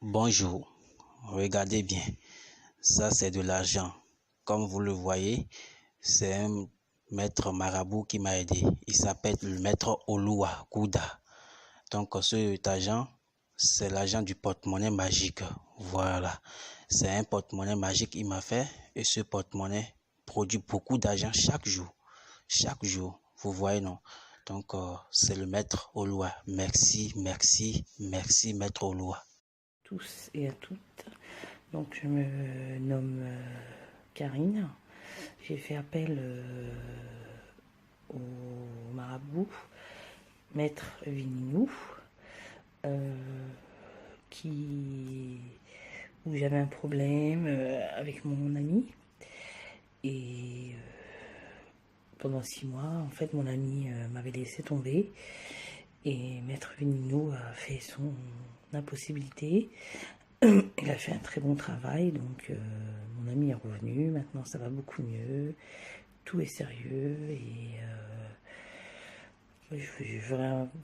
Bonjour, regardez bien, ça c'est de l'argent. Comme vous le voyez, c'est un maître marabout qui m'a aidé. Il s'appelle le maître Oluwa Gouda. Donc cet argent, c'est l'argent du porte-monnaie magique. Voilà, c'est un porte-monnaie magique qu'il m'a fait et ce porte-monnaie produit beaucoup d'argent chaque jour. Chaque jour, vous voyez non? Donc c'est le maître Oluwa. Merci, merci, merci maître Oluwa. Tous et à toutes. Donc je me nomme Karine. J'ai fait appel au marabout, maître Vininou, où j'avais un problème avec mon ami. Et pendant 6 mois, en fait, mon ami m'avait laissé tomber. Et maître Vininou a fait son impossibilité. Il a fait un très bon travail, donc mon ami est revenu, maintenant ça va beaucoup mieux, tout est sérieux et je veux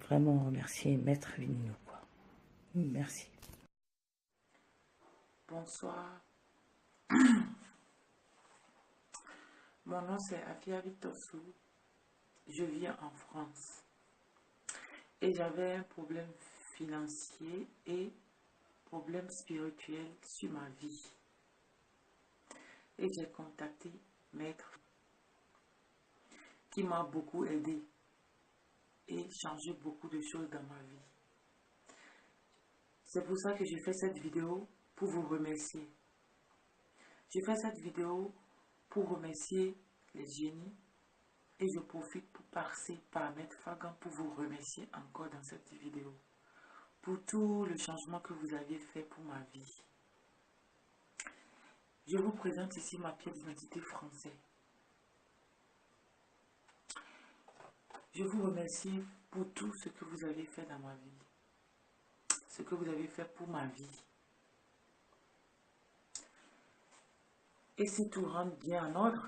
vraiment remercier maître Vininou, quoi. Merci. Bonsoir. Mon nom c'est Afia Vitossou. Je vis en France. Et j'avais un problème financier et problème spirituel sur ma vie. Et j'ai contacté Maître qui m'a beaucoup aidé et changé beaucoup de choses dans ma vie. C'est pour ça que je fais cette vidéo pour vous remercier. Je fais cette vidéo pour remercier les génies et je profite pour passer par Maître Fagan pour vous remercier encore dans cette vidéo pour tout le changement que vous avez fait pour ma vie. Je vous présente ici ma pièce d'identité française. Je vous remercie pour tout ce que vous avez fait dans ma vie, ce que vous avez fait pour ma vie. Et si tout rentre bien en ordre,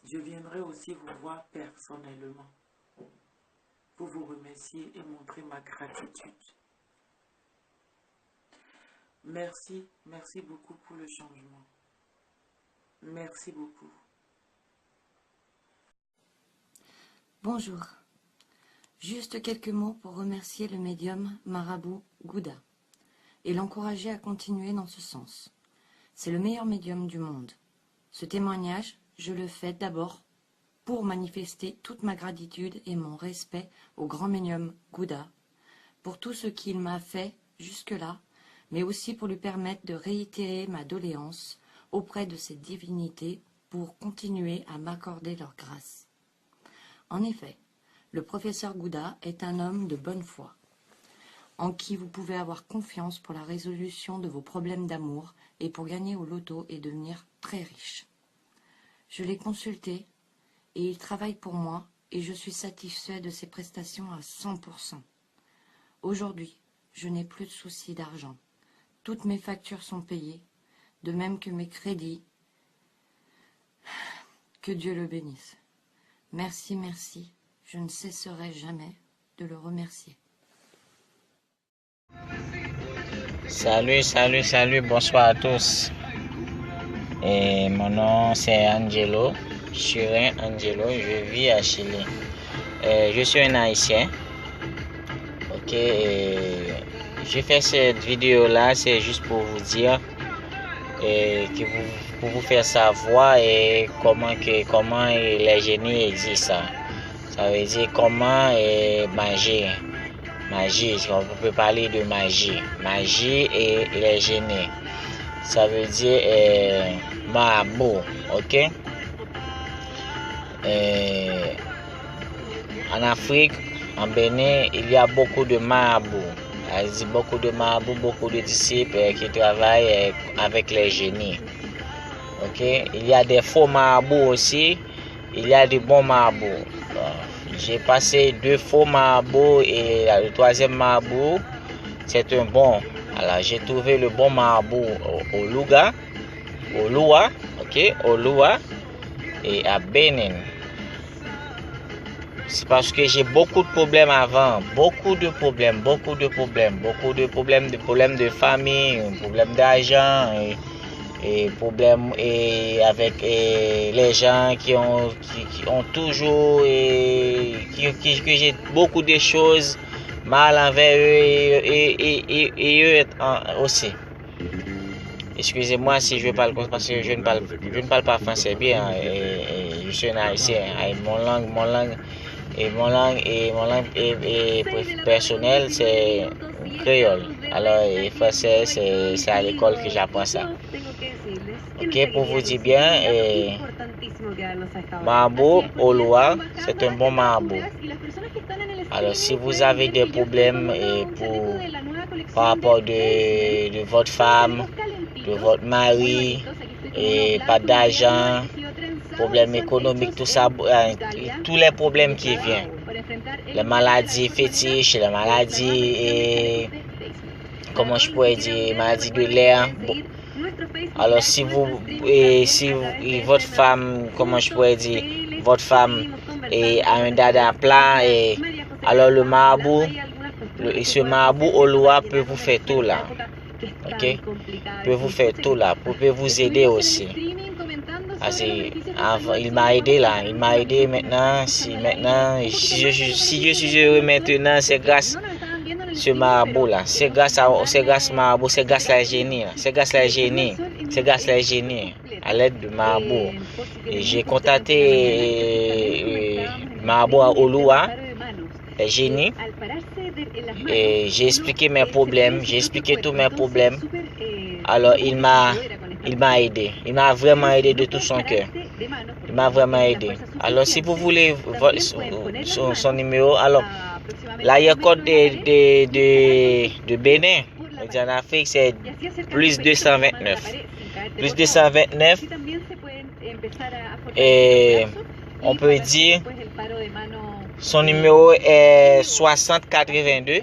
je viendrai aussi vous voir personnellement pour vous remercier et montrer ma gratitude. Merci, merci beaucoup pour le changement. Merci beaucoup. Bonjour. Juste quelques mots pour remercier le médium Marabout Gouda et l'encourager à continuer dans ce sens. C'est le meilleur médium du monde. Ce témoignage, je le fais d'abord pour manifester toute ma gratitude et mon respect au grand médium Gouda pour tout ce qu'il m'a fait jusque-là, mais aussi pour lui permettre de réitérer ma doléance auprès de ces divinités pour continuer à m'accorder leur grâce. En effet, le professeur Gouda est un homme de bonne foi, en qui vous pouvez avoir confiance pour la résolution de vos problèmes d'amour et pour gagner au loto et devenir très riche. Je l'ai consulté et il travaille pour moi et je suis satisfait de ses prestations à 100%. Aujourd'hui, je n'ai plus de soucis d'argent. Toutes mes factures sont payées, de même que mes crédits. Que Dieu le bénisse. Merci, merci. Je ne cesserai jamais de le remercier. Salut, bonsoir à tous. Et mon nom c'est Angelo, Churin Angelo, je vis à Chili. Je suis un Haïtien. Ok, je fais cette vidéo là, c'est juste pour vous dire pour vous faire savoir comment les génies existent. Ça veut dire comment magie, on peut parler de magie et les génies. Ça veut dire marabout, ok? En Afrique, en Bénin, il y a beaucoup de marabouts. Beaucoup de marabouts, beaucoup de disciples qui travaillent avec les génies. Ok? Il y a des faux marabouts aussi. Il y a des bons marabouts. J'ai passé 2 faux marabouts et le 3e marabout, c'est un bon. Alors j'ai trouvé le bon marabout au Oluwa, ok, Oluwa et à Benin. c'est parce que j'ai beaucoup de problèmes avant, beaucoup de problèmes de famille, problèmes d'argent et problèmes avec les gens qui ont toujours que j'ai beaucoup de choses mal envers eux et eux aussi. Excusez-moi si je parle comme ça parce que je ne parle pas français bien et je suis un haïtien. Mon langue personnelle c'est créole. Alors français c'est à l'école que j'apprends ça. Ok, pour vous dire bien, Marabout Oloa, c'est un bon marabout. Alors si vous avez des problèmes par rapport de votre femme, de votre mari, et pas d'argent, problèmes économiques, tout ça, tous les problèmes qui viennent, les maladies fétiches, les maladies, comment je pourrais dire, maladies de l'air. Alors si votre femme, comment je pourrais dire, votre femme a un dada plat, alors le marabout, ce marabout Oloa peut vous faire tout là. Ok, peut vous faire tout là, peut vous aider aussi. Avant, il m'a aidé là, il m'a aidé maintenant. Si je suis heureux maintenant, c'est grâce ce marabout là, c'est grâce marabout, c'est grâce la génie là, c'est grâce la génie à l'aide de marabout. Et j'ai contacté marabout à Oloa, le génie. Et j'ai expliqué mes problèmes, j'ai expliqué tous mes problèmes. Alors il m'a aidé, il m'a vraiment aidé de tout son cœur. Il m'a vraiment aidé. Alors si vous voulez son numéro, alors l'aéroport de Bénin, en Afrique, c'est plus 229. Plus 229. Et on peut dire son numéro est 6082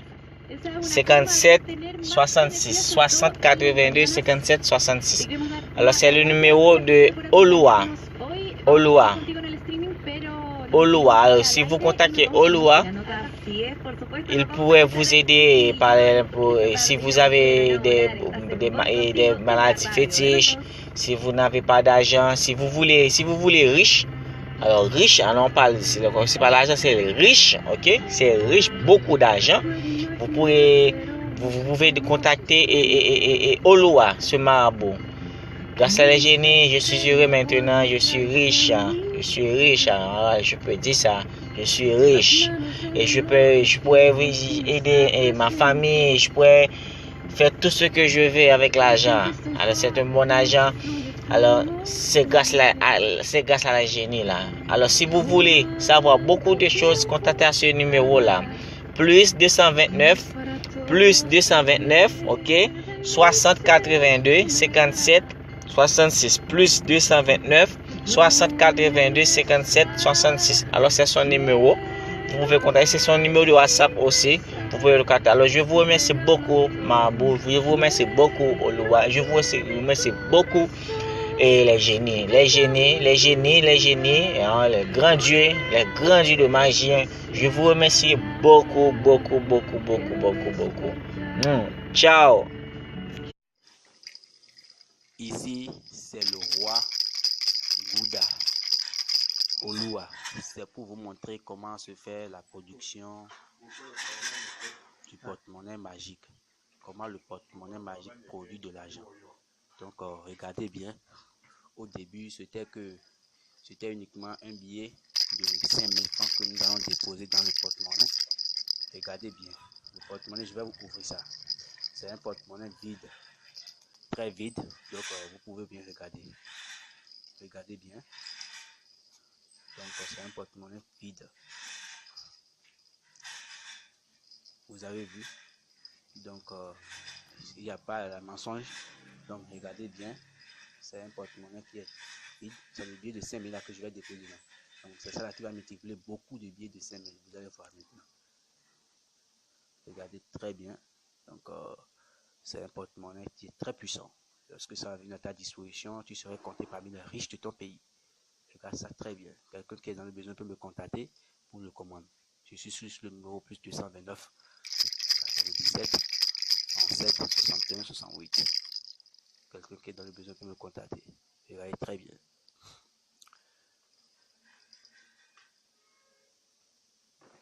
57 66. 6082 57 66. Alors c'est le numéro de Oloa. Alors si vous contactez Oloa, il pourrait vous aider si vous avez des maladies fétiches, si vous n'avez pas d'argent, si vous voulez riche. Alors riche, on parle, c'est pas l'argent, c'est riche, ok? C'est riche, beaucoup d'argent. Vous pouvez contacter et Oloa, ce marabout. Grâce à la génie, je suis heureux maintenant, je suis riche, je peux dire ça, je suis riche. Et je pourrais aider ma famille, je pourrais faire tout ce que je veux avec l'argent. Alors c'est un bon argent. Alors c'est grâce à la génie là. Alors si vous voulez savoir beaucoup de choses, contactez à ce numéro là. Plus 229, ok, 60 82 57 66, plus 229 60 82 57 66. Alors c'est son numéro. Vous pouvez contacter, c'est son numéro de WhatsApp aussi. Vous pouvez le contacter. Alors je vous remercie beaucoup, Marabout. Je vous remercie beaucoup, Oloa. Je vous remercie beaucoup. Et les génies, les grands dieux de magie. Je vous remercie beaucoup. Ciao. Ici, c'est le roi Gouda Oloa. C'est pour vous montrer comment se fait la production du porte-monnaie magique. Comment le porte-monnaie magique produit de l'argent. Donc, regardez bien. Au début, c'était uniquement un billet de 5000 francs que nous allons déposer dans le porte-monnaie. Regardez bien. Le porte-monnaie, je vais vous ouvrir ça. C'est un porte-monnaie vide. Très vide. Donc, vous pouvez bien regarder. Regardez bien. Donc, c'est un porte-monnaie vide. Vous avez vu. Donc, il n'y a pas de mensonge. Donc, regardez bien. C'est un porte-monnaie qui est vide. C'est le billet de 5000 là que je vais déposer là. Donc, c'est ça là qui va multiplier beaucoup de billets de 5000. Vous allez voir maintenant. Regardez très bien. Donc, c'est un porte-monnaie qui est très puissant. Lorsque ça va venir à ta disposition, tu serais compté parmi les riches de ton pays. Regarde ça très bien. Quelqu'un qui est dans le besoin peut me contacter vous le commande. Je suis sur le numéro plus 229 97 37 61 68. Quelqu'un qui est dans le besoin peut me contacter. Il va aller très bien.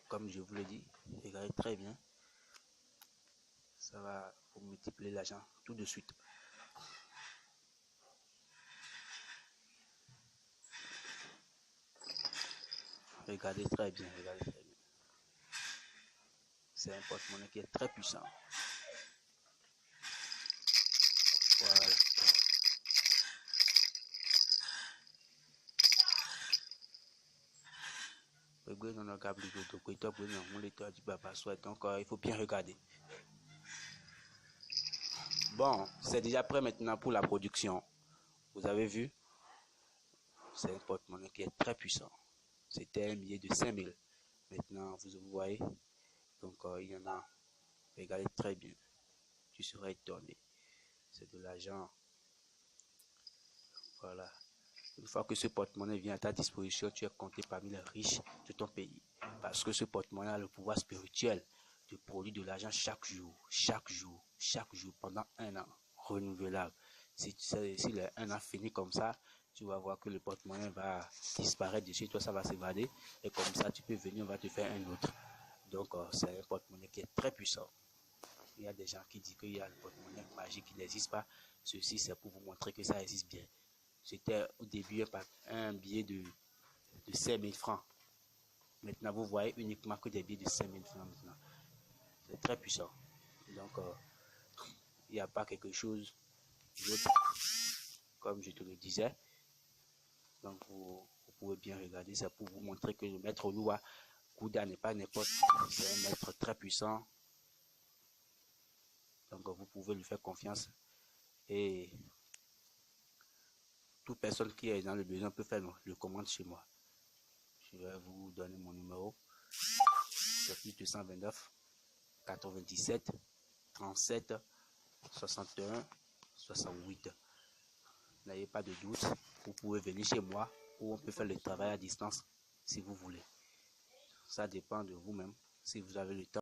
Comme je vous l'ai dit, regardez très bien. Ça va vous multiplier l'argent tout de suite. Regardez très bien, regardez très bien. C'est un porte-monnaie qui est très puissant. Voilà. Donc il faut bien regarder. Bon, c'est déjà prêt maintenant pour la production. Vous avez vu? C'est un porte-monnaie qui est très puissant. C'était un billet de 5000. Maintenant, vous voyez. Donc il y en a. Regardez très bien. Tu seras étonné. C'est de l'argent. Voilà. Une fois que ce porte-monnaie vient à ta disposition, tu es compté parmi les riches de ton pays. Parce que ce porte-monnaie a le pouvoir spirituel de produire de l'argent chaque jour, pendant un an, renouvelable. Si un an fini comme ça, tu vas voir que le porte-monnaie va disparaître de chez toi, ça va s'évader. Et comme ça, tu peux venir, on va te faire un autre. Donc, c'est un porte-monnaie qui est très puissant. Il y a des gens qui disent qu'il y a un porte-monnaie magique qui n'existe pas. Ceci, c'est pour vous montrer que ça existe bien. C'était au début un billet de 5000 francs. Maintenant, vous voyez uniquement que des billets de 5000 francs maintenant. C'est très puissant. Donc, il n'y a pas quelque chose d'autre, comme je te le disais. Donc, vous pouvez bien regarder. C'est pour vous montrer que le maître Oluwa Gouda n'est pas n'importe. C'est un maître très puissant. Donc, vous pouvez lui faire confiance. Et toute personne qui est dans le besoin peut faire le commande chez moi. Je vais vous donner mon numéro. C'est plus 229 97 37 61 68. N'ayez pas de doute. Vous pouvez venir chez moi ou on peut faire le travail à distance si vous voulez. Ça dépend de vous-même. Si vous avez le temps.